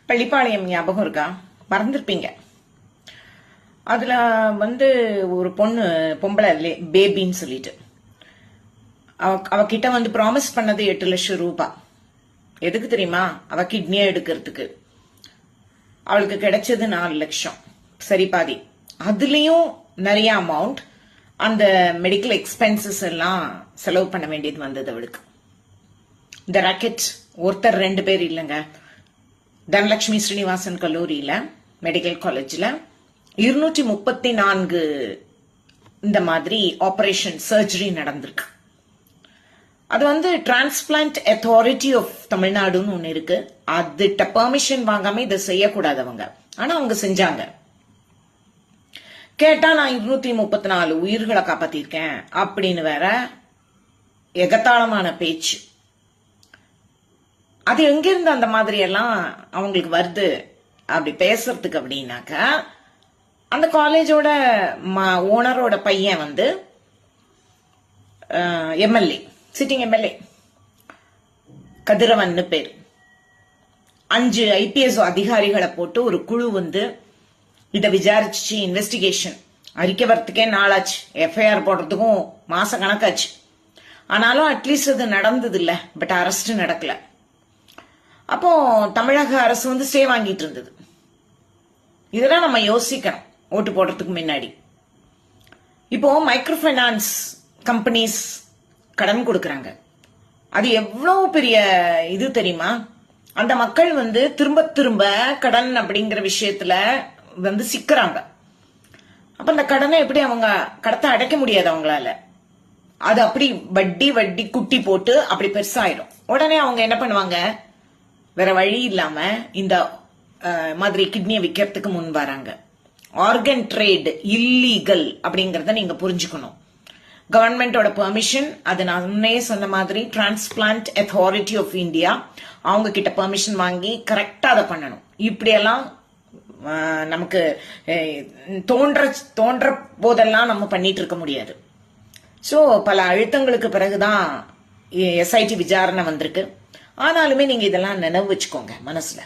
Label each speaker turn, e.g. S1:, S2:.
S1: பள்ளிப்பாளையம் ஞாபகம் இருக்கா? மறந்துருப்பீங்க. அதுல ஒரு பொம்பளை பேபின்னு சொல்லிட்டு அவகிட்ட ப்ராமிஸ் பண்ணது 8 லட்சம் ரூபாய். எதுக்கு தெரியுமா? அவ கிட்னியை எடுக்கிறதுக்கு. அவளுக்கு கிடைச்சது 4 லட்சம், சரி பாதி. அதுலயும் நிறைய அமௌண்ட் அந்த மெடிக்கல் எக்ஸ்பென்சஸ் எல்லாம் செலவு பண்ண வேண்டியது வந்தது அவளுக்கு. இந்த ராக்கெட் ஒருத்தர் 2 பேர் இல்லைங்க. தனலட்சுமி ஸ்ரீனிவாசன் கல்லூரியில மெடிக்கல் காலேஜ்ல 234 இந்த மாதிரி ஆபரேஷன் சர்ஜரி நடந்திருக்கு. அது டிரான்ஸ்பிளான்ட் அத்தாரிட்டி ஆஃப் தமிழ்நாடுன்னு ஒண்ணு இருக்கு. அதுட்ட பெர்மிஷன் வாங்காம இதை செய்யக்கூடாதவங்க. ஆனா அவங்க செஞ்சாங்க. கேட்டா நான் 234 உயிர்களை காப்பாத்திருக்கேன் அப்படின்னு வேற எகத்தாளமான பேச்சு. அது எங்கிருந்து அந்த மாதிரி எல்லாம் அவங்களுக்கு வருது அப்படி பேசுறதுக்கு அப்படின்னாக்க, அந்த காலேஜோட ஓனரோட பையன் எம்எல்ஏ, சிட்டிங் எம்எல்ஏ கதிரவன் பேர். 5 IPS அதிகாரிகளை போட்டு ஒரு குழு இத விசாரிச்சு இன்வெஸ்டிகேஷன் அறிக்கை வரத்துக்கே நாளாச்சு. எஃப்ஐஆர் போடுறதுக்கும் மாச கணக்காச்சு. ஆனாலும் அட்லீஸ்ட் அது நடந்தது இல்ல. பட் அரெஸ்ட் நடக்கல. அப்போ தமிழக அரசு ஸ்டே வாங்கிட்டு இருந்தது. இதெல்லாம் நம்ம யோசிக்கணும் ஓட்டு போடுறதுக்கு முன்னாடி. இப்போ மைக்ரோ ஃபைனான்ஸ் கம்பெனிஸ் கடன் கொடுக்கறாங்க. அது எவ்வளவு பெரிய இது தெரியுமா? அந்த மக்கள் திரும்ப திரும்ப கடன் அப்படிங்கிற விஷயத்துல சிக்கிறாங்க. அப்ப அந்த கடனை எப்படி அவங்க கடத்தை அடைக்க முடியாது அவங்களால. அது அப்படி வட்டி வட்டி குட்டி போட்டு அப்படி பெருசாயிடும். உடனே அவங்க என்ன பண்ணுவாங்க? வேற வழி இல்லாம இந்த மாதிரி கிட்னியை விற்கிறதுக்கு முன் வராங்க. ஆர்கன் ட்ரேட் இல்லீகல் அப்படிங்கறத நீங்க புரிஞ்சுக்கணும். கவர்மெண்டோட பெர்மிஷன், அது நான் சொன்ன மாதிரி டிரான்ஸ்பிளான்ட் அத்தாரிட்டி ஆஃப் இந்தியா அவங்க கிட்ட பெர்மிஷன் வாங்கி கரெக்டா அதை பண்ணணும். இப்படியெல்லாம் நமக்கு தோன்ற போதெல்லாம் நம்ம பண்ணிட்டு இருக்க முடியாது. சோ பல அழுத்தங்களுக்கு பிறகுதான் SIT விசாரணை வந்திருக்கு. ஆனாலுமே நீங்க இதெல்லாம் நினைவு வச்சுக்கோங்க மனசுல.